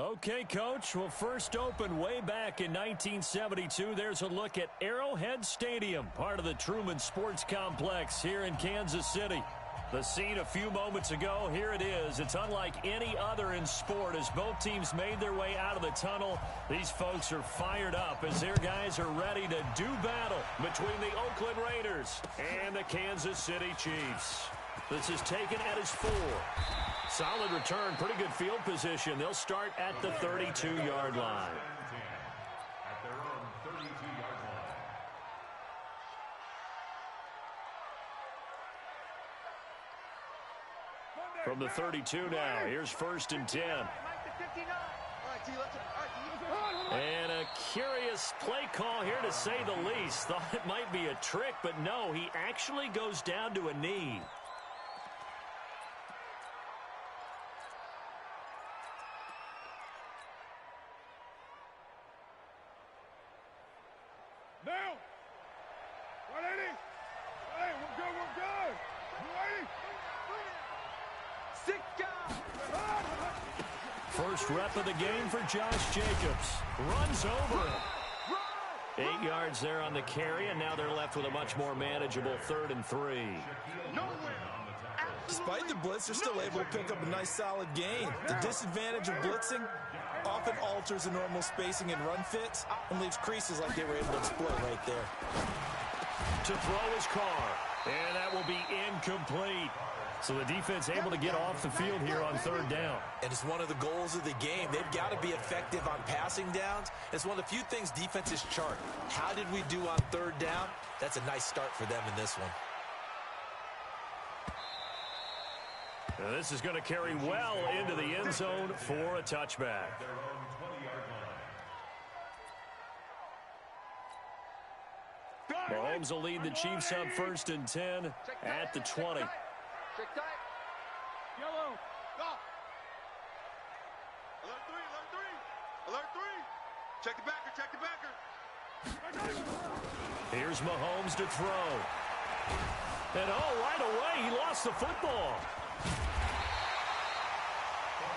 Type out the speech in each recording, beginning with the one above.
Okay, Coach. Well, first opened way back in 1972. There's a look at Arrowhead Stadium, part of the Truman Sports Complex here in Kansas City. The scene a few moments ago, here it is. It's unlike any other in sport as both teams made their way out of the tunnel. These folks are fired up as their guys are ready to do battle between the Oakland Raiders and the Kansas City Chiefs. This is taken at his 4. Solid return, pretty good field position. They'll start at the 32-yard line. At their own 32-yard line. From the 32 now, here's 1st and 10. And a curious play call here to say the least. Thought it might be a trick, but no, he actually goes down to a knee. Now! 180! Hey, we're good, we're good! 180! First rep of the game for Josh Jacobs. Runs over him. 8 yards there on the carry, and now they're left with a much more manageable 3rd and 3. Despite the blitz, they're still able to pick up a nice solid gain. The disadvantage of blitzing often alters the normal spacing and run fits and leaves creases like they were able to exploit right there. To throw his car, and that will be incomplete. So the defense able to get off the field here on 3rd down. And it's one of the goals of the game. They've got to be effective on passing downs. It's one of the few things defenses chart. How did we do on 3rd down? That's a nice start for them in this one. Now this is going to carry well into the end zone for a touchback. Mahomes will lead the Chiefs up 1st and 10 at the 20. Check tight. Yellow. Go. Alert 3, alert 3. Alert 3. Check the backer, check the backer. Here's Mahomes to throw. And right away, he lost the football.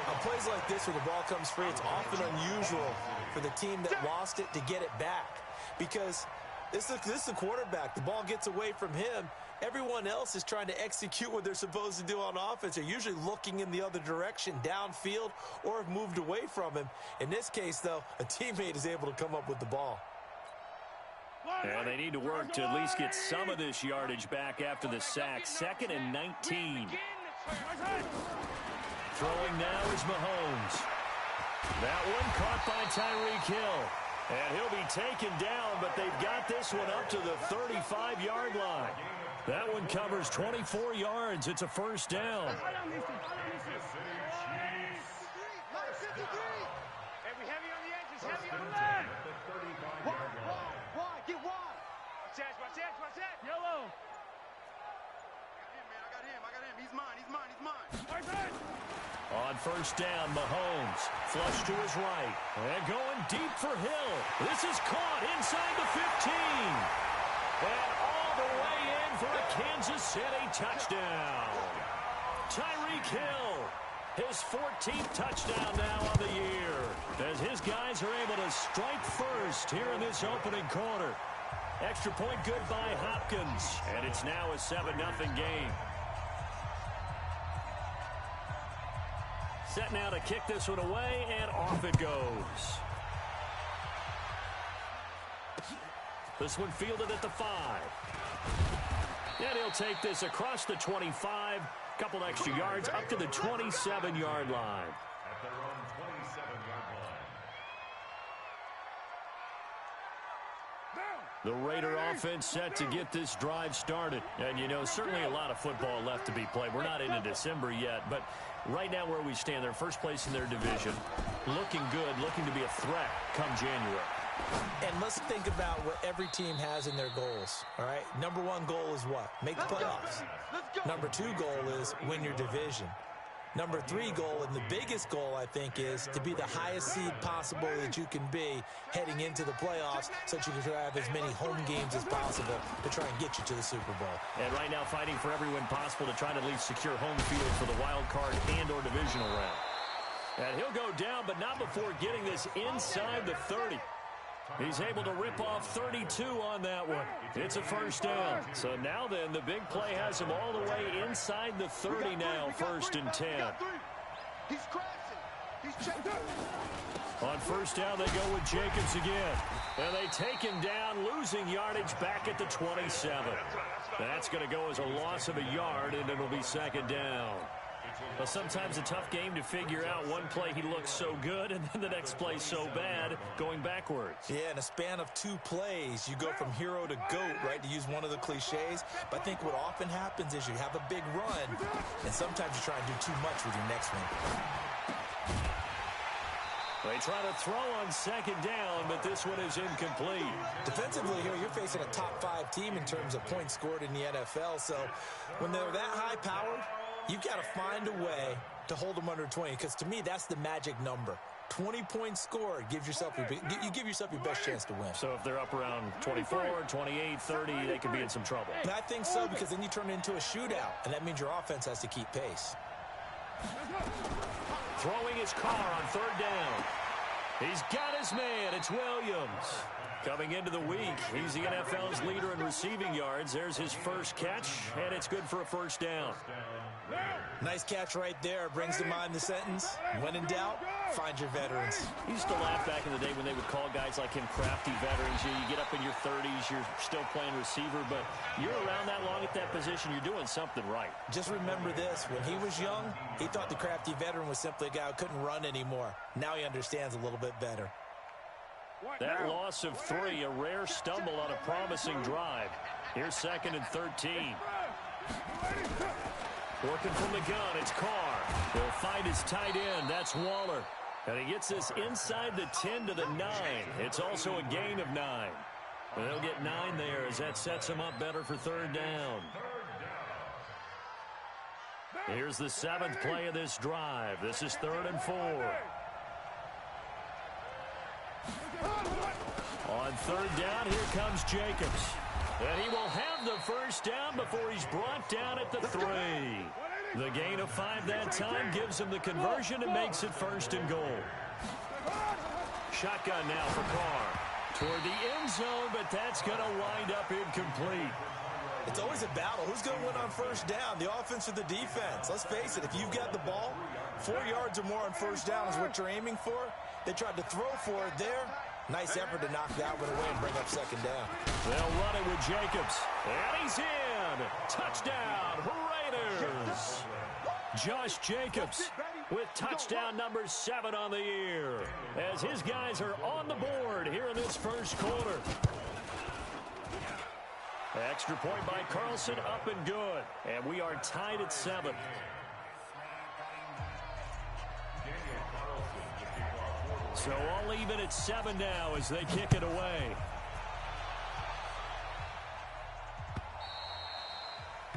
On plays like this where the ball comes free, it's often unusual for the team that lost it to get it back. Because this is the quarterback. The ball gets away from him. Everyone else is trying to execute what they're supposed to do on offense. They're usually looking in the other direction, downfield, or have moved away from him. In this case, though, a teammate is able to come up with the ball. And they need to work to at least get some of this yardage back after the sack. 2nd and 19. Throwing now is Mahomes. That one caught by Tyreek Hill. And he'll be taken down, but they've got this one up to the 35-yard line. That one covers 24 yards. It's a 1st down. Yellow. I got him. He's mine. On 1st down, Mahomes. Flush to his right. And going deep for Hill. This is caught inside the 15. And all the way in for a Kansas City touchdown. Tyreek Hill, his 14th touchdown now on the year, as his guys are able to strike first here in this opening quarter. Extra point good by Hopkins, and it's now a 7-0 game. Set now to kick this one away, and off it goes. This one fielded at the 5. And he'll take this across the 25. Couple extra yards up to the 27-yard line. At their own 27-yard line. The Raider offense set to get this drive started. And, you know, certainly a lot of football left to be played. We're not into December yet, but right now where we stand, they're first place in their division. Looking good, looking to be a threat come January. And let's think about what every team has in their goals, all right? Number 1 goal is what? Make the playoffs. Number 2 goal is win your division. Number 3 goal, and the biggest goal, I think, is to be the highest seed possible that you can be heading into the playoffs so that you can have as many home games as possible to try and get you to the Super Bowl. And right now fighting for every win possible to try to at least secure home field for the wild card and or divisional round. And he'll go down, but not before getting this inside the 30. He's able to rip off 32 on that one. It's a first down. So now then, the big play has him all the way inside the 30 now, 1st and 10. He's crashing. He's checking. On first down, they go with Jacobs again. And they take him down, losing yardage back at the 27. That's going to go as a loss of a yard, and it'll be 2nd down. Well, sometimes a tough game to figure out. One play he looks so good, and then the next play so bad, going backwards. Yeah, in a span of 2 plays, you go from hero to GOAT, right, to use one of the cliches. But I think what often happens is you have a big run, and sometimes you try and do too much with your next one. They try to throw on 2nd down, but this one is incomplete. Defensively here, you're facing a top 5 team in terms of points scored in the NFL. So when they're that high-powered, you've got to find a way to hold them under 20, because to me, that's the magic number. 20 points scored gives yourself you give yourself your best chance to win. So if they're up around 24, 28, 30, they could be in some trouble. And I think so, because then you turn it into a shootout, and that means your offense has to keep pace. Throwing his car on 3rd down. He's got his man. It's Williams. Coming into the week, he's the NFL's leader in receiving yards. There's his first catch, and it's good for a first down. Nice catch right there. Brings to mind the sentence, when in doubt, find your veterans. He used to laugh back in the day when they would call guys like him crafty veterans. You get up in your 30s, you're still playing receiver, but you're around that long at that position, you're doing something right. Just remember this. When he was young, he thought the crafty veteran was simply a guy who couldn't run anymore. Now he understands a little bit better. That loss of 3, a rare stumble on a promising drive. Here's 2nd and 13. Working from the gun, it's Carr. He'll find his tight end. That's Waller. And he gets this inside the 10 to the 9. It's also a gain of 9. They'll get 9 there as that sets him up better for 3rd down. Here's the 7th play of this drive. This is 3rd and 4. On 3rd down, here comes Jacobs. And he will have the first down before he's brought down at the 3. The gain of 5 that time gives him the conversion and makes it 1st and goal. Shotgun now for Carr. Toward the end zone, but that's going to wind up incomplete. It's always a battle. Who's going to win on first down, the offense or the defense? Let's face it, if you've got the ball, 4 yards or more on first down is what you're aiming for. They tried to throw for it there. Nice effort to knock that one away and bring up 2nd down. They'll run it with Jacobs. And he's in. Touchdown, Raiders. Josh Jacobs with touchdown number 7 on the year, as his guys are on the board here in this first quarter. Extra point by Carlson, up and good. And we are tied at 7. So all even at 7 now as they kick it away.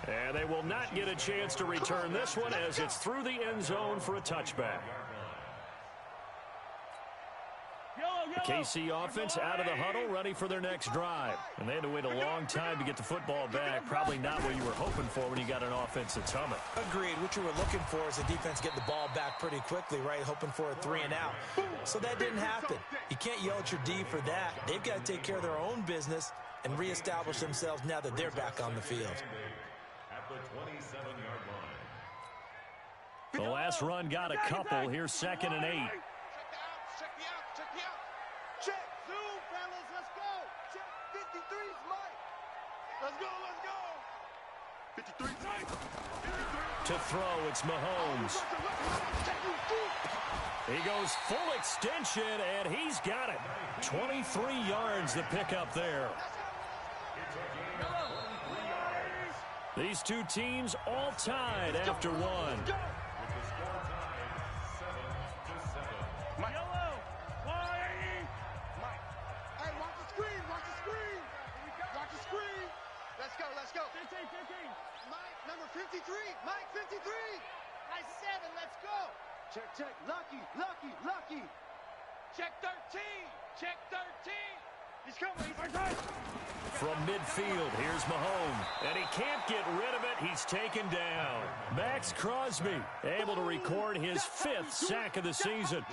And they will not get a chance to return this one as it's through the end zone for a touchback. KC offense out of the huddle, ready for their next drive. And they had to wait a long time to get the football back. Probably not what you were hoping for when you got an offense that's humming. Agreed. What you were looking for is the defense get the ball back pretty quickly, right? Hoping for a 3 and out. So that didn't happen. You can't yell at your D for that. They've got to take care of their own business and reestablish themselves now that they're back on the field. At the 27-yard line. The last run got a couple. Here's 2nd and 8. Check me out. Check me out. Check. Zoom, fellas. Let's go. Check. 53's Mike. Let's go. 53's Mike. 53. To throw, it's Mahomes. He goes full extension, and he's got it. 23 yards to pick up there. These two teams all tied after one. Let's go. 15. Mike, number 53. Mike, 53. Nice 7. Let's go. Check. Lucky. Check 13. He's coming. He's right. From midfield, here's Mahomes, and he can't get rid of it. He's taken down. Max Crosby able to record his 5th sack of the season.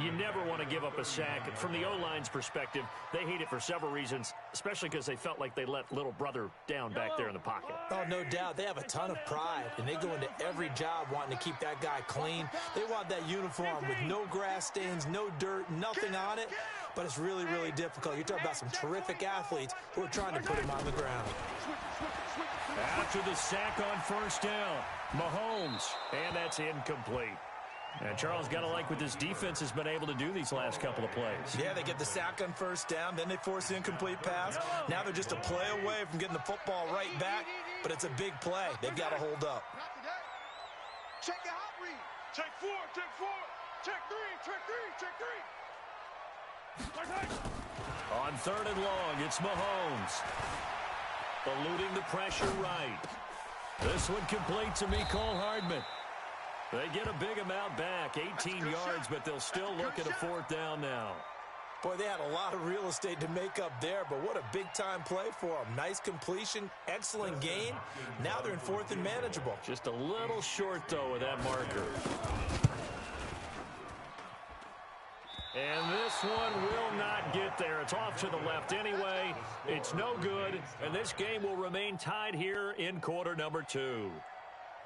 You never want to give up a sack. From the O-line's perspective, they hate it for several reasons, especially because they felt like they let little brother down back there in the pocket. Oh, no doubt. They have a ton of pride, and they go into every job wanting to keep that guy clean. They want that uniform with no grass stains, no dirt, nothing on it. But it's really, really difficult. You're talking about some terrific athletes who are trying to put him on the ground. After the sack on first down, Mahomes, and that's incomplete. And Charles, got to like what this defense has been able to do these last couple of plays. Yeah, they get the sack on first down, then they force the incomplete pass. Now they're just a play away from getting the football right back, but it's a big play. They've got to hold up. Check your hot read. Check 4. Check 4. Check 3. Check 3. Check 3. On 3rd and long, it's Mahomes. Eluding the pressure right. This one complete to Mecole Hardman. They get a big amount back, 18 yards, but they'll still look at a 4th down now. Boy, they had a lot of real estate to make up there, but what a big-time play for them. Nice completion, excellent game. Now they're in 4th and manageable. Just a little short, though, with that marker. And this one will not get there. It's off to the left anyway. It's no good, and this game will remain tied here in quarter number 2.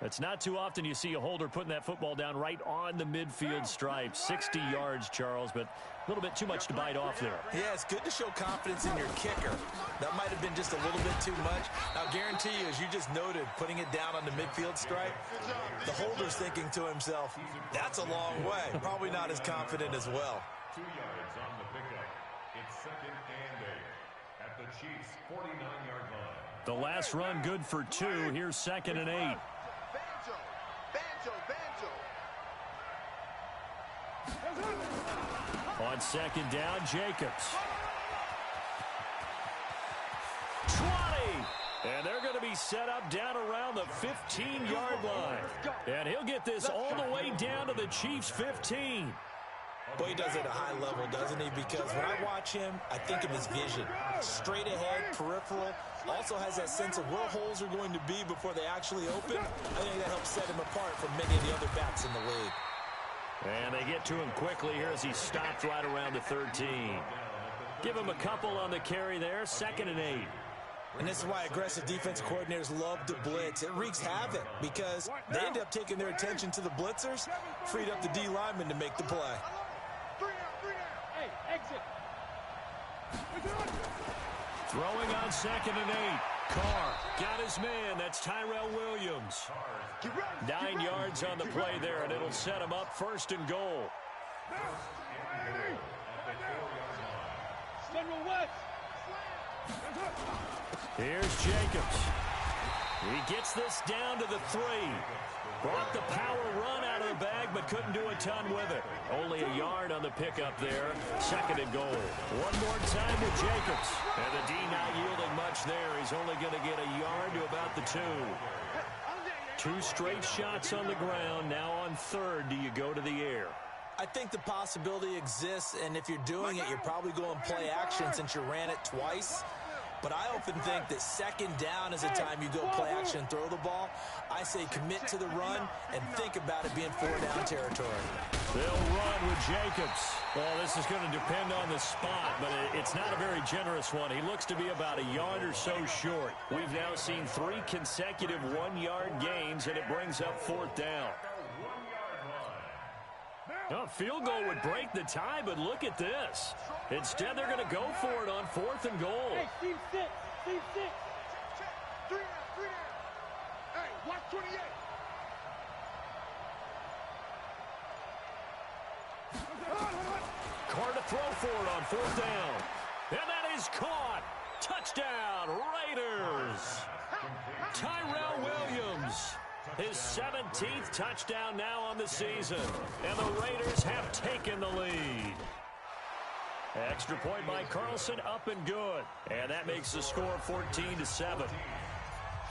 It's not too often you see a holder putting that football down right on the midfield stripe. 60 yards, Charles, but a little bit too much to bite off there. Yeah, it's good to show confidence in your kicker. That might have been just a little bit too much. I'll guarantee you, as you just noted, putting it down on the midfield stripe, the holder's thinking to himself, that's a long way. Probably not as confident as well. 2 yards on the pickup. It's 2nd and 8 at the Chiefs' 49-yard line. The last run good for 2. Here's 2nd and 8. On 2nd down, Jacobs. 20! And they're going to be set up down around the 15-yard line. And he'll get this all the way down to the Chiefs' 15. Boy, he does it at a high level, doesn't he? Because when I watch him, I think of his vision. Straight ahead, peripheral. Also has that sense of where holes are going to be before they actually open. I think that helps set him apart from many of the other backs in the league. And they get to him quickly here as he stopped right around the 13. Give him a couple on the carry there. 2nd and 8. And this is why aggressive defense coordinators love to blitz. It wreaks havoc because they end up taking their attention to the blitzers, freed up the D lineman to make the play. Hey, exit. Throwing on 2nd and 8. Carr got his man. That's Tyrell Williams. 9 yards on the play there, and it'll set him up 1st and goal. Here's Jacobs. He gets this down to the 3. Brought the power run out of the bag, but couldn't do a ton with it. Only a yard on the pickup there. 2nd and goal. One more time with Jacobs. And the D not yielding much there. He's only going to get a yard to about the 2. 2 straight shots on the ground. Now on 3rd, do you go to the air? I think the possibility exists, and if you're doing it, you're probably going play action since you ran it twice. But I often think that 2nd down is a time you go play action and throw the ball. I say commit to the run and think about it being 4-down territory. They'll run with Jacobs. Well, this is going to depend on the spot, but it's not a very generous one. He looks to be about a yard or so short. We've now seen 3 consecutive 1-yard gains, and it brings up 4th down. A field goal would break the tie, but look at this. Instead, they're going to go for it on 4th and goal. Hey, Steve 6. Steve 6. Check. 3 down. Hey, watch 28. Carr to throw for it on 4th down. And that is caught. Touchdown, Raiders. Tyrell Williams. His 17th touchdown now on the season. And the Raiders have taken the lead. Extra point by Carlson, up and good. And that makes the score 14-7.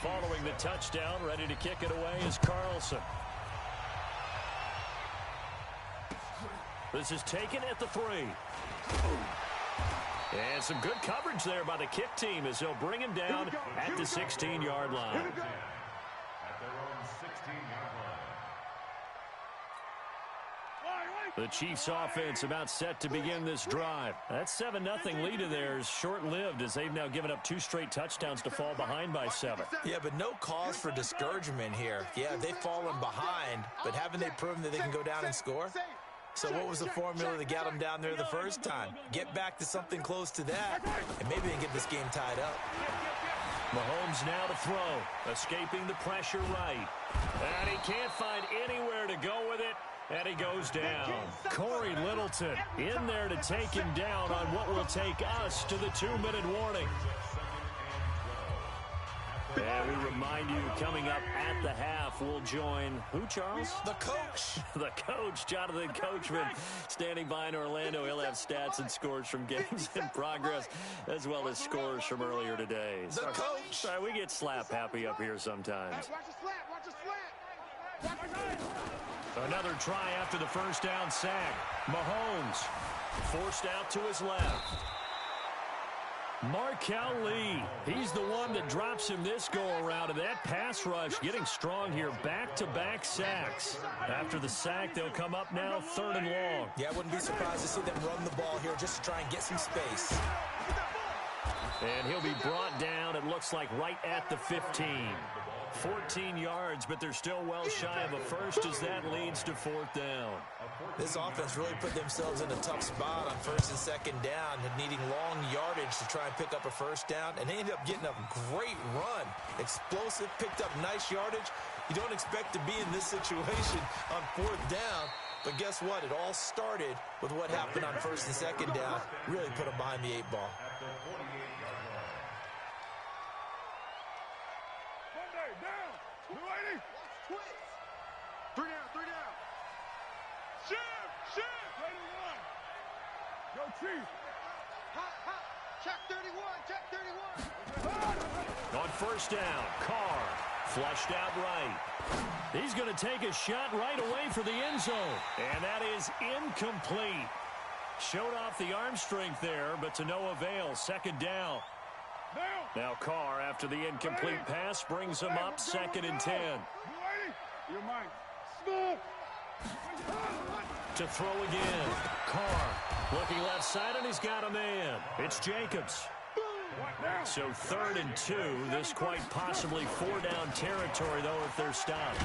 Following the touchdown, ready to kick it away is Carlson. This is taken at the 3. And some good coverage there by the kick team as they'll bring him down at the 16-yard line. At their own 16-yard line. The Chiefs offense about set to begin this drive. That 7-0 lead of theirs short-lived as they've now given up 2 straight touchdowns to fall behind by 7. Yeah, but no cause for discouragement here. Yeah, they've fallen behind, but haven't they proven that they can go down and score? So what was the formula that got them down there the first time? Get back to something close to that, and maybe they can get this game tied up. Mahomes now to throw, escaping the pressure right. And he can't find anywhere to go with it. And he goes down. Corey Littleton in there to take him down on what will take us to the 2-minute warning. And we remind you, coming up at the half, we'll join who, Charles? The coach. The coach, Jonathan Coachman, standing by in Orlando. He'll have stats and scores from games in progress, as well as scores from earlier today. The coach. Sorry, we get slap happy up here sometimes. Watch the slap, watch the slap. Watch the slap. Another try after the first down sack. Mahomes forced out to his left. Markel Lee, he's the one that drops him this go-around, and that pass rush getting strong here. Back-to-back sacks. After the sack, they'll come up now 3rd and long. Yeah, I wouldn't be surprised to see them run the ball here just to try and get some space. And he'll be brought down, it looks like, right at the 15. 14 yards, but they're still well shy of a first as that leads to 4th down. This offense really put themselves in a tough spot on 1st and 2nd down, and needing long yardage to try and pick up a first down, and they ended up getting a great run. Explosive, picked up nice yardage. You don't expect to be in this situation on 4th down, but guess what? It all started with what happened on 1st and 2nd down. Really put them behind the 8 ball. Check 31, check 31. On 1st down, Carr flushed out right. He's going to take a shot right away for the end zone. And that is incomplete. Showed off the arm strength there, but to no avail. 2nd down. Now Carr, after the incomplete pass, brings him up 2nd and 10. To throw again. Carr looking left side, and he's got a man. It's Jacobs. So 3rd and 2. This quite possibly 4-down territory, though, if they're stopped.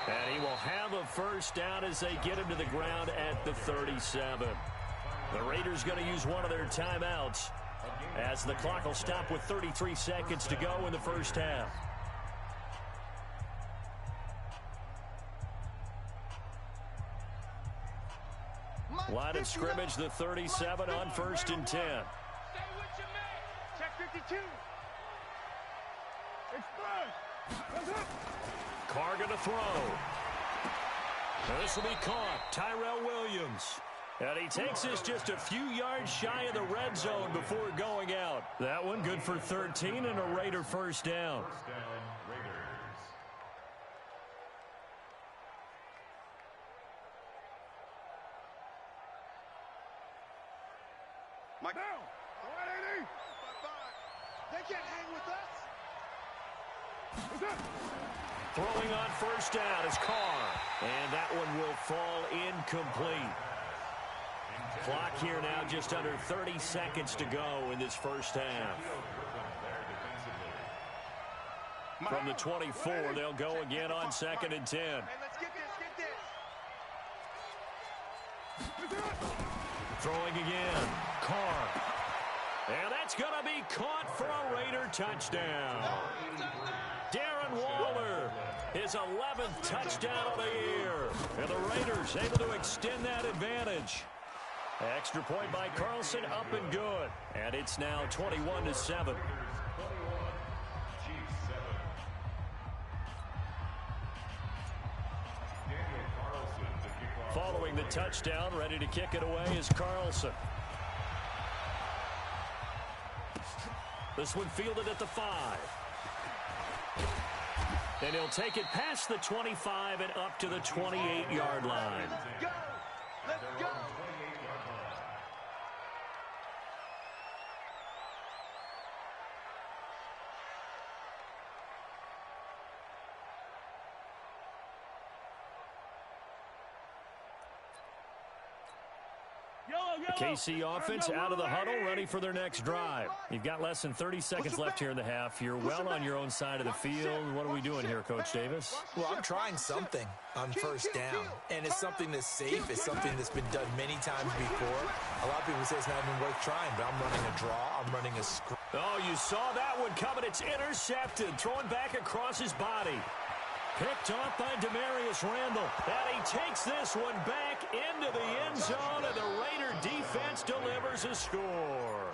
And he will have a first down as they get him to the ground at the 37. The Raiders going to use one of their timeouts as the clock will stop with 33 seconds to go in the first half. Line of scrimmage, the 37 on 1st and 10. Stay with your man. Check 52. Carr going to throw. This will be caught. Tyrell Williams. And he takes this just a few yards shy of the red zone before going out. That one good for 13 and a Raider first down. First down, Raiders. Mike. Down. They can't hang with us. Throwing on 1st down is Carr. And that one will fall incomplete. Clock here now just under 30 seconds to go in this first half. From the 24, they'll go again on 2nd and 10. Hey, let's get this. Throwing again. Carr. And that's going to be caught for a Raider touchdown. Darren Waller, his 11th touchdown of the year. And the Raiders able to extend that advantage. Extra point by Carlson, up and good. And it's now 21-7. Following the touchdown, ready to kick it away is Carlson. This one fielded at the 5. And he'll take it past the 25 and up to the 28-yard line. Let's go. Let's go. The KC offense out of the huddle, ready for their next drive. You've got less than 30 seconds left here in the half. You're well on your own side of the field. What are we doing here, Coach Davis? Well, I'm trying something on first down, and it's something that's safe. It's something that's been done many times before. A lot of people say it's not even worth trying, but I'm running a draw. I'm running a screen. Oh, you saw that one coming. It's intercepted, throwing back across his body. Picked off by Demarius Randall. And he takes this one back into the end zone, and the Raider defense delivers a score.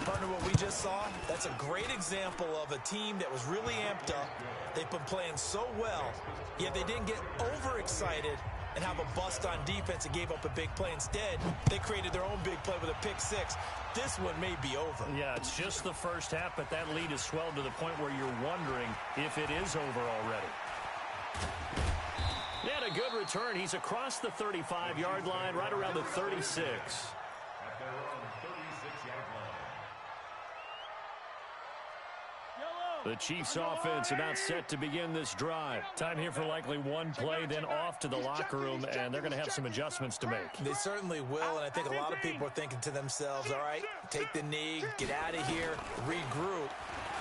Partner, what we just saw, that's a great example of a team that was really amped up. They've been playing so well, yet they didn't get overexcited and have a bust on defense and gave up a big play. Instead, they created their own big play with a pick six. This one may be over. Yeah, it's just the first half, but that lead has swelled to the point where you're wondering if it is over already. And a good return. He's across the 35-yard line, right around the 36. The Chiefs offense about set to begin this drive. Time here for likely one play, then off to the locker room, and they're going to have some adjustments to make. They certainly will, and I think a lot of people are thinking to themselves, all right, take the knee, get out of here, regroup.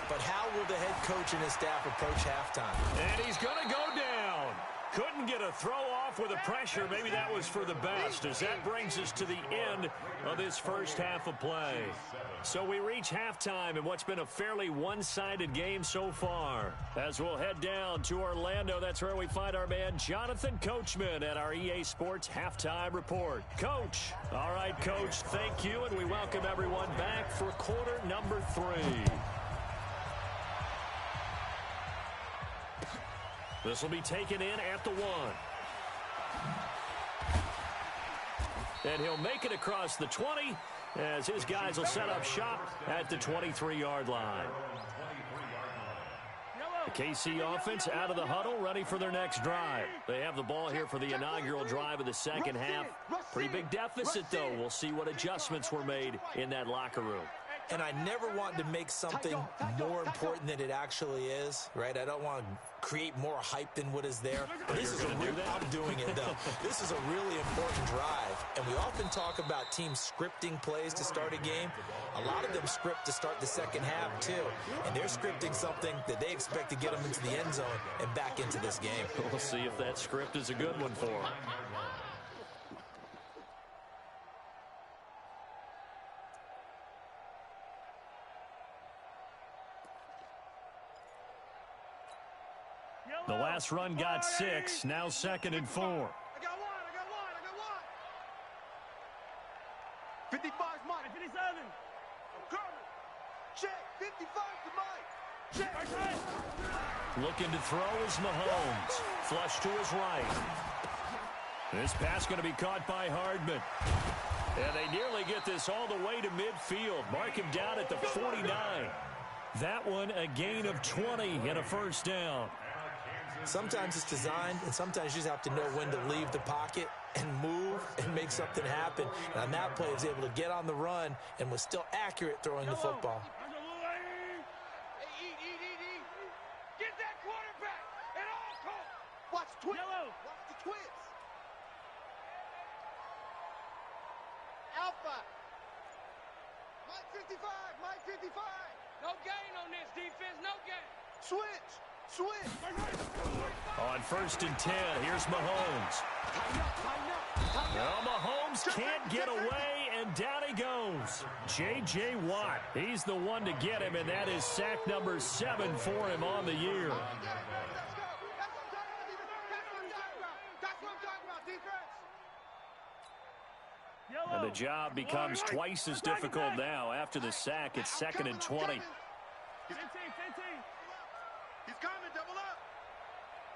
But how will the head coach and his staff approach halftime? And he's going to go down. Couldn't get a throw off with the pressure. Maybe that was for the best, as that brings us to the end of this first half of play. So we reach halftime in what's been a fairly one-sided game so far. As we'll head down to Orlando, that's where we find our man Jonathan Coachman at our EA Sports Halftime Report. Coach. All right, Coach, thank you, and we welcome everyone back for quarter number 3. This will be taken in at the 1. And he'll make it across the 20 as his guys will set up shop at the 23-yard line. The KC offense out of the huddle, ready for their next drive. They have the ball here for the inaugural drive of the second half. Pretty big deficit, though. We'll see what adjustments were made in that locker room. And I never want to make something more important than it actually is, right? I don't want to create more hype than what is there. But this is I'm doing it, though. This is a really important drive. And we often talk about teams scripting plays to start a game. A lot of them script to start the second half, too. And they're scripting something that they expect to get them into the end zone and back into this game. We'll see if that script is a good one for them. The last run got 6, now 2nd and 4. I got one. 55's mine. 57. I'm coming. Check. 55's the mic. Check. Looking to throw is Mahomes. Flush to his right. This pass going to be caught by Hardman. And they nearly get this all the way to midfield. Mark him down at the 49. That one a gain of 20 and a first down. Sometimes it's designed, and sometimes you just have to know when to leave the pocket and move and make something happen. And on that play, he was able to get on the run and was still accurate throwing the football. Get that quarterback at all costs. Watch twins. Watch the twins. Alpha. Mike 55. Mike 55. No gain on this defense. No gain. Switch. On 1st and 10, here's Mahomes. Well, Mahomes can't get away, and down he goes. J.J. Watt, he's the one to get him, and that is sack number 7 for him on the year. And the job becomes twice as difficult now. After the sack, it's 2nd and 20. He's coming, double up.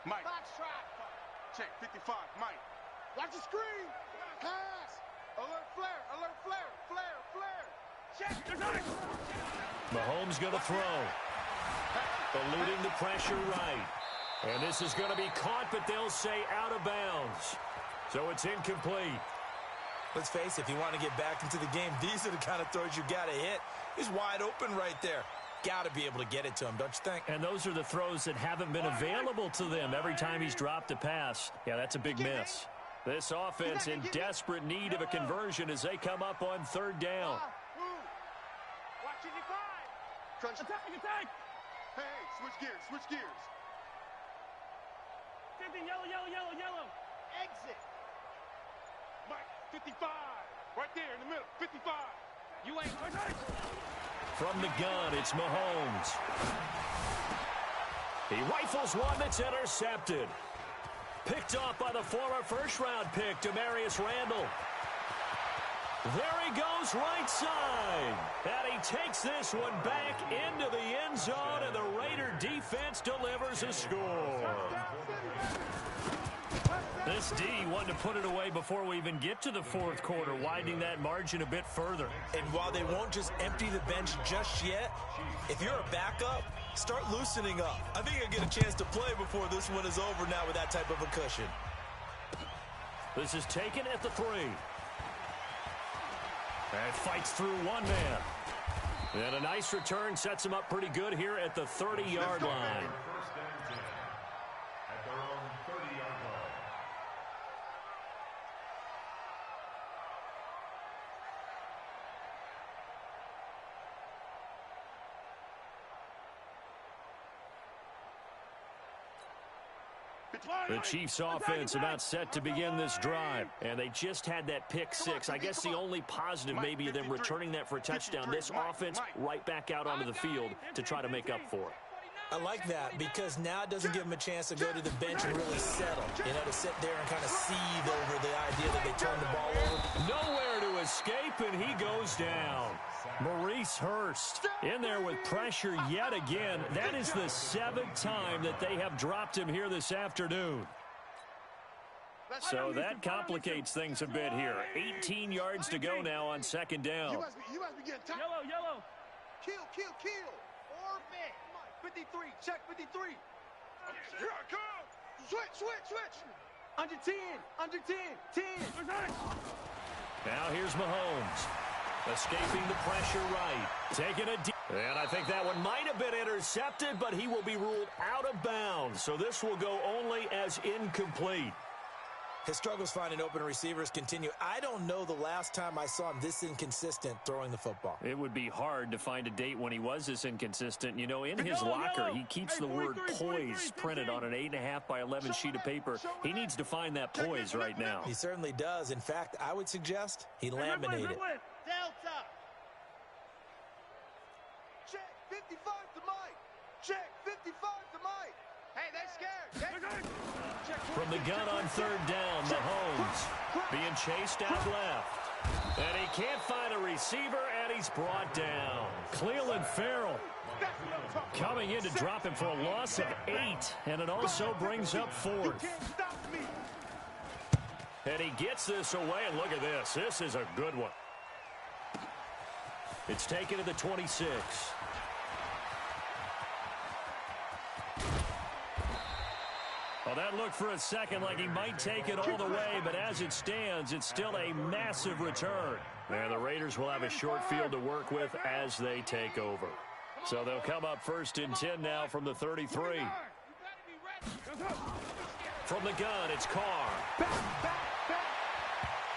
Mike. Box trap. Check, 55, Mike. Watch the screen. Pass. Alert flare. Check. Mahomes going to throw. Eluding the pressure right. And this is going to be caught, but they'll say out of bounds. So it's incomplete. Let's face it, if you want to get back into the game, these are the kind of throws you got to hit. He's wide open right there. Got to be able to get it to him, don't you think? And those are the throws that haven't been available to them every time he's dropped a pass. Yeah, that's a big miss. This offense in desperate need of a conversion as they come up on third down. Watching the five. Crunch. Attack. Hey, switch gears. 50, yellow. Exit. Mike, 55. Right there in the middle, 55. You ain't. From the gun, it's Mahomes. He rifles one that's intercepted. Picked off by the former first-round pick, Demarius Randall. There he goes right side. And he takes this one back into the end zone, and the Raider defense delivers a score. This D wanted to put it away before we even get to the fourth quarter, widening that margin a bit further. And while they won't just empty the bench just yet, if you're a backup, start loosening up. I think you'll get a chance to play before this one is over now with that type of a cushion. This is taken at the 3. And fights through one man. And a nice return sets him up pretty good here at the 30-yard line. First down 10 at their own 30-yard line. The Chiefs offense about set to begin this drive, and they just had that pick 6. I guess the only positive may be them returning that for a touchdown. This offense right back out onto the field to try to make up for it. I like that because now it doesn't give them a chance to go to the bench and really settle. You know, to sit there and kind of seethe over the idea that they turned the ball over. Nowhere to escape, and he goes down. Maurice Hurst in there with pressure yet again. That is the 7th time that they have dropped him here this afternoon. So that complicates things a bit here. 18 yards to go now on second down. You must be getting tired. Yellow. Kill. Orphan. 53. Check 53. Here I come. Switch. Under 10. 10. Now here's Mahomes. Escaping the pressure right. Taking a deep. And I think that one might have been intercepted, but he will be ruled out of bounds. So this will go only as incomplete. His struggles finding open receivers continue. I don't know the last time I saw him this inconsistent throwing the football. It would be hard to find a date when he was this inconsistent. You know, in his locker, he keeps the word poise printed on an 8.5 by 11 sheet of paper. He needs to find that poise right now. He certainly does. In fact, I would suggest he laminate it. Delta. Check 55 to Mike. Check 55 to Mike. Hey, they're scared. From the gun on third down, Mahomes being chased out left. And he can't find a receiver, and he's brought down. Cleveland Farrell coming in to drop him for a loss of 8, and it also brings up 4th. And he gets this away, and look at this. This is a good one. It's taken to the 26. Well, that looked for a second like he might take it all the way, but as it stands, it's still a massive return. And the Raiders will have a short field to work with as they take over. So they'll come up first and 10 now from the 33. From the gun, it's Carr.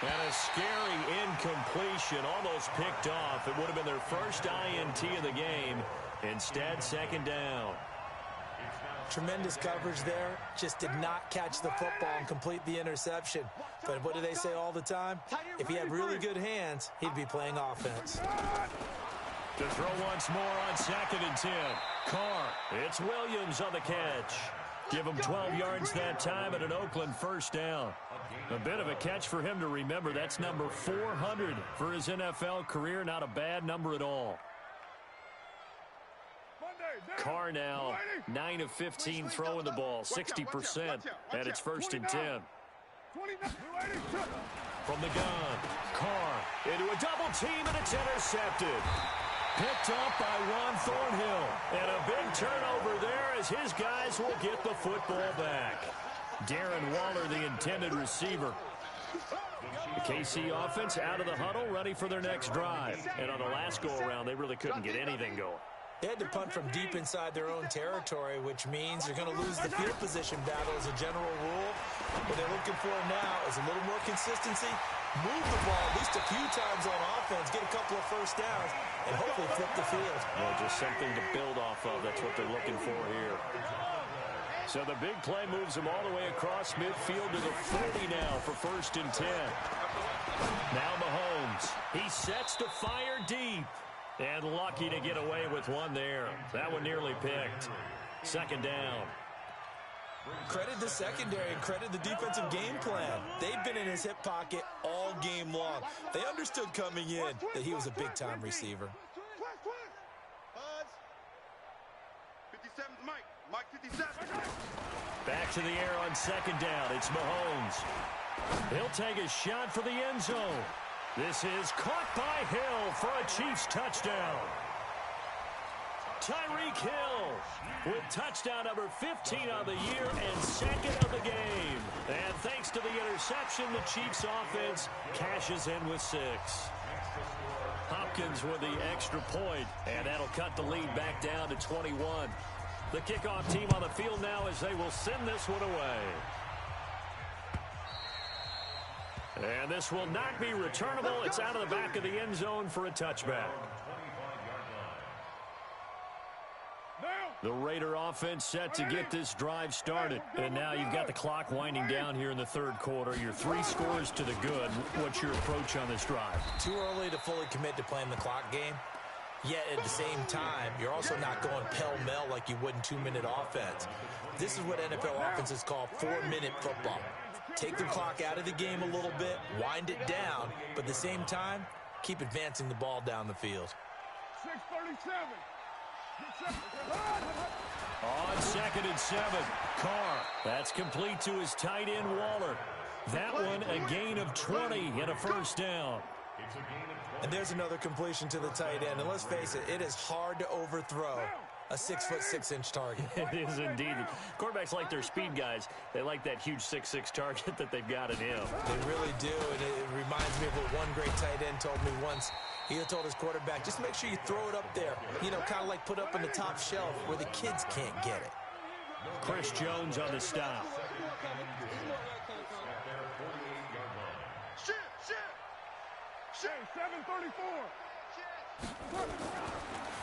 And a scary incompletion, almost picked off. It would have been their first INT of the game. Instead, second down. Tremendous coverage there. Just did not catch the football and complete the interception. But what do they say all the time? If he had really good hands, he'd be playing offense. To throw once more on second and 10. Carr, it's Williams on the catch. Give him 12 yards that time at an Oakland first down. A bit of a catch for him to remember. That's number 400 for his NFL career. Not a bad number at all. Carr now 9 of 15 throwing the ball, 60%, and it's first and 10. From the gun, Carr into a double team, and it's intercepted. Picked up by Ron Thornhill, and a big turnover there as his guys will get the football back. Darren Waller, the intended receiver. The KC offense out of the huddle, ready for their next drive. And on the last go-around, they really couldn't get anything going. They had to punt from deep inside their own territory, which means you're going to lose the field position battle as a general rule. What they're looking for now is a little more consistency, move the ball at least a few times on offense, get a couple of first downs, and hopefully flip the field. Well, just something to build off of. That's what they're looking for here. So the big play moves them all the way across midfield to the 40 now for 1st and 10. Now Mahomes. He sets to fire deep. And lucky to get away with one there. That one nearly picked. 2nd down. Credit the secondary and credit the defensive game plan. They've been in his hip pocket all game long. They understood coming in that he was a big-time receiver. 57's Mike. Mike 57. Back to the air on 2nd down. It's Mahomes. He'll take a shot for the end zone. This is caught by Hill for a Chiefs touchdown. Tyreek Hill with touchdown number 15 on the year and 2nd of the game. And thanks to the interception, the Chiefs offense cashes in with 6. Hopkins with the extra point, and that'll cut the lead back down to 21. The kickoff team on the field now as they will send this one away. And this will not be returnable. It's out of the back of the end zone for a touchback. The Raider offense set to get this drive started. And now you've got the clock winding down here in the 3rd quarter. You're 3 scores to the good. What's your approach on this drive? Too early to fully commit to playing the clock game. Yet at the same time, you're also not going pell-mell like you would in 2-minute offense. This is what NFL offenses call 4-minute football. Take the clock out of the game a little bit, wind it down, but at the same time, keep advancing the ball down the field. 6:37. On 2nd and 7, Carr. That's complete to his tight end, Waller. That one a gain of 20 and a 1st down. And there's another completion to the tight end. And let's face it, it is hard to overthrow a 6'6" target. It is indeed. Quarterbacks like their speed guys. They like that huge 6'6" target that they've got in him. They really do, and it reminds me of what one great tight end told me once. He told his quarterback, just make sure you throw it up there. You know, kind of like put up on the top shelf where the kids can't get it. Chris Jones on the stop. Shit, 7:34.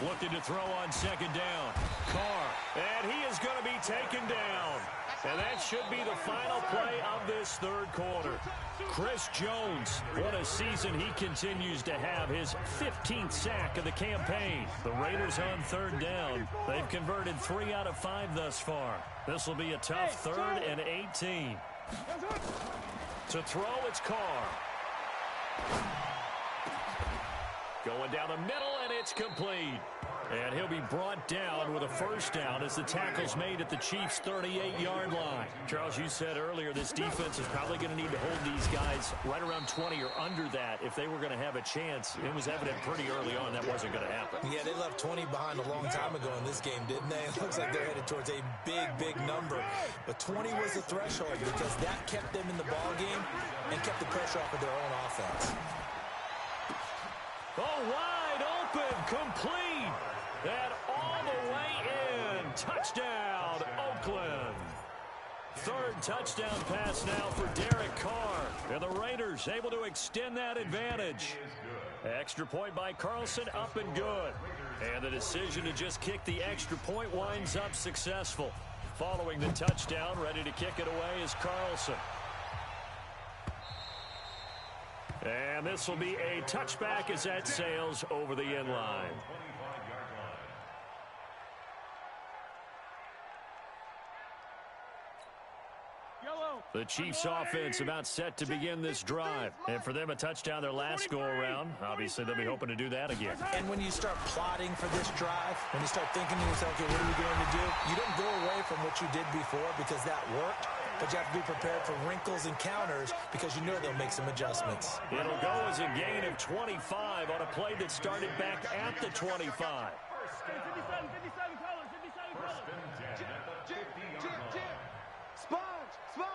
Looking to throw on 2nd down. Carr. And he is going to be taken down. And that should be the final play of this 3rd quarter. Chris Jones, what a season he continues to have. His 15th sack of the campaign. The Raiders on 3rd down. They've converted 3 out of 5 thus far. This will be a tough 3rd and 18. To throw, it's Carr. Going down the middle, and it's complete. And he'll be brought down with a 1st down as the tackle's made at the Chiefs' 38-yard line. Charles, you said earlier this defense is probably going to need to hold these guys right around 20 or under that if they were going to have a chance. It was evident pretty early on that wasn't going to happen. Yeah, they left 20 behind a long time ago in this game, didn't they? It looks like they're headed towards a big, big number. But 20 was the threshold because that kept them in the ball game and kept the pressure off of their own offense. Oh, wide open, complete, and all the way in. Touchdown, Oakland. 3rd touchdown pass now for Derek Carr. And the Raiders able to extend that advantage. Extra point by Carlson, up and good. And the decision to just kick the extra point winds up successful. Following the touchdown, ready to kick it away is Carlson. And this will be a touchback as that sails over the end line. The Chiefs offense about set to begin this drive. And for them, a touchdown their last go-around. Obviously, they'll be hoping to do that again. And when you start plotting for this drive, when you start thinking to yourself, okay, what are we going to do? You don't go away from what you did before because that worked. But you have to be prepared for wrinkles and counters because you know they'll make some adjustments. It'll go as a gain of 25 on a play that started back at the 25. 57 colors, 57 colors. Sponge, no.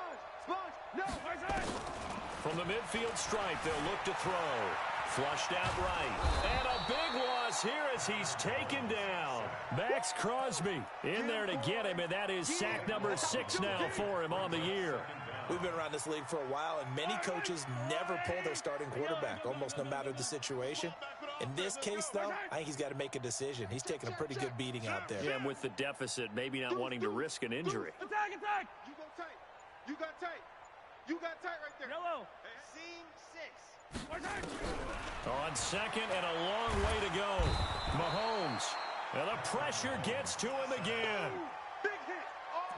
From the midfield stripe, they'll look to throw. Flushed out right. And a big loss here as he's taken down. Max Crosby in there to get him, and that is sack number 6 now for him on the year. We've been around this league for a while, and many coaches never pull their starting quarterback, almost no matter the situation. In this case, though, I think he's got to make a decision. He's taking a pretty good beating out there. Yeah, and with the deficit, maybe not wanting to risk an injury. Attack, attack! You go tight. You got tight. You got tight right there. Yellow. Scene 6. On second and a long way to go. Mahomes. And the pressure gets to him again.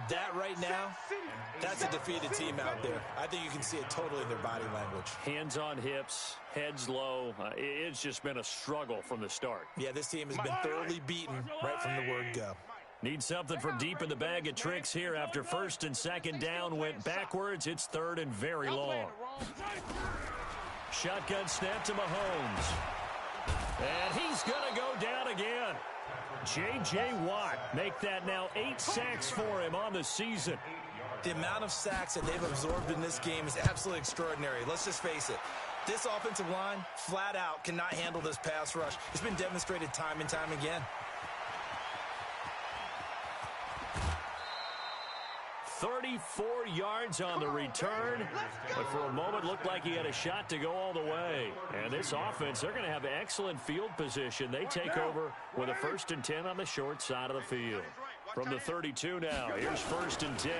That right now, that's a defeated team out there. I think you can see it totally in their body language. Hands on hips, heads low. It's just been a struggle from the start. Yeah, this team has been thoroughly beaten right from the word go. Need something from deep in the bag of tricks here after first and second down went backwards. It's third and very long. Shotgun snap to Mahomes. And he's going to go down again. J.J. Watt make that now 8 sacks for him on the season. The amount of sacks that they've absorbed in this game is absolutely extraordinary. Let's just face it. This offensive line, flat out, cannot handle this pass rush. It's been demonstrated time and time again. 34 yards on the return, but for a moment looked like he had a shot to go all the way. And this offense, they're going to have excellent field position. They take over with a 1st and 10 on the short side of the field. From the 32 now, here's 1st and 10.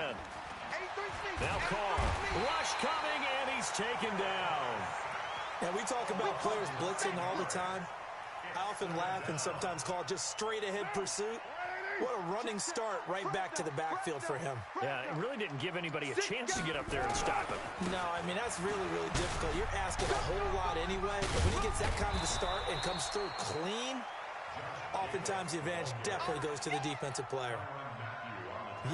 Now Carr, rush coming, and he's taken down. And we talk about players blitzing all the time. I often laugh and sometimes call it just straight-ahead pursuit. What a running start right back to the backfield for him. Yeah, it really didn't give anybody a chance to get up there and stop him. No, I mean, that's really, really difficult. You're asking a whole lot anyway. But when he gets that kind of a start and comes through clean, oftentimes the advantage definitely goes to the defensive player.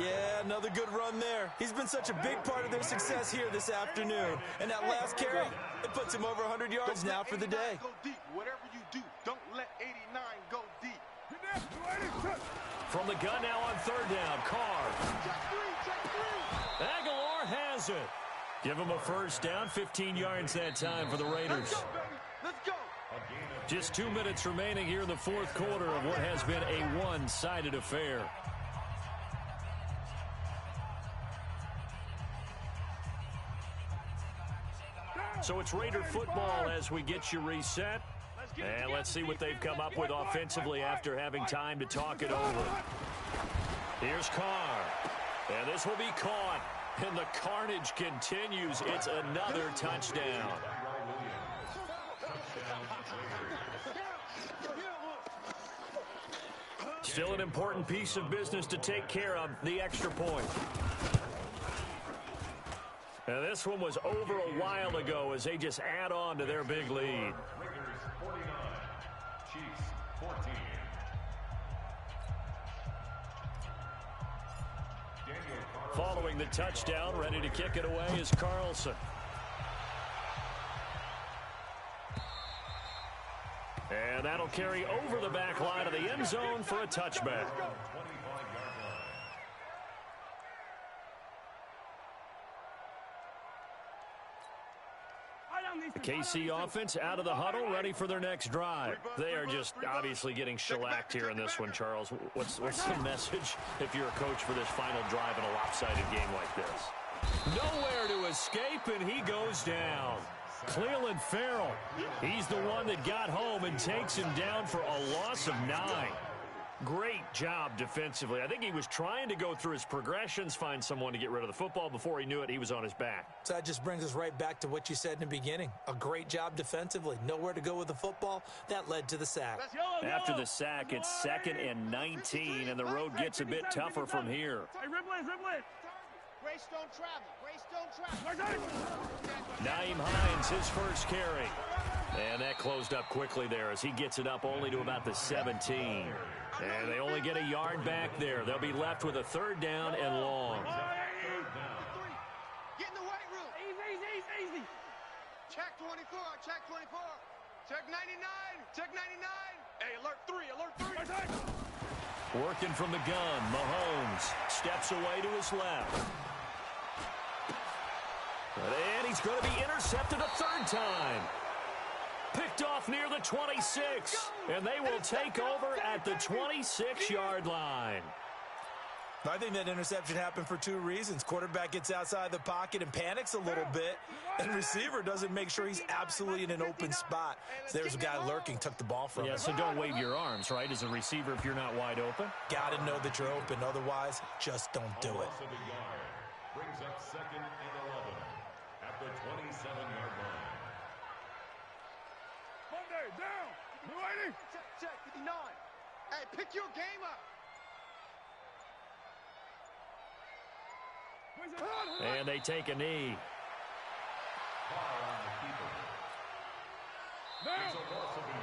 Yeah, another good run there. He's been such a big part of their success here this afternoon. And that last carry, it puts him over 100 yards now for the day. Go deep. Whatever you do, don't let 89 go deep. From the gun now on 3rd down, Carr. Aguilar has it. Give him a 1st down, 15 yards that time for the Raiders. Let's go. Just 2 minutes remaining here in the 4th quarter of what has been a one-sided affair. So it's Raider football as we get you reset. And let's see what they've come up with offensively after having time to talk it over. Here's Carr. And this will be caught. And the carnage continues. It's another touchdown. Still an important piece of business to take care of, the extra point. And this one was over a while ago as they just add on to their big lead. Following the touchdown, ready to kick it away is Carlson. And that'll carry over the back line of the end zone for a touchback. The KC offense out of the huddle, ready for their next drive. They are just obviously getting shellacked here in this one, Charles. What's the message if you're a coach for this final drive in a lopsided game like this? Nowhere to escape, and he goes down. Cleveland Farrell, he's the one that got home and takes him down for a loss of 9. Great job defensively. I think he was trying to go through his progressions, find someone to get rid of the football. Before he knew it, he was on his back. So that just brings us right back to what you said in the beginning. A great job defensively. Nowhere to go with the football. That led to the sack. After the sack, it's 2nd and 19, and the road gets a bit tougher from here. Grace don't travel. Grace don't travel. Naeem Hines, his first carry. And that closed up quickly there as he gets it up only to about the 17. And they only get a yard back there. They'll be left with a 3rd down and long. Get in the weight room. Easy. Check 24. Check 24. Check 99. Check 99. Hey, alert 3. Working from the gun, Mahomes steps away to his left. And he's going to be intercepted a 3rd time. Picked off near the 26. And they will take over at the 26-yard line. I think that interception happened for two reasons. Quarterback gets outside the pocket and panics a little bit, and receiver doesn't make sure he's absolutely in an open spot. So there's a guy lurking, took the ball from him. Yeah, so don't wave your arms, right, as a receiver if you're not wide open. Got to know that you're open. Otherwise, just don't do it. Brings up 2nd and 11 at the 27-yard line. Monday, down. New 80. Check, 59. Hey, pick your game up. And they take a knee. Foul on the keeper. It's a loss of a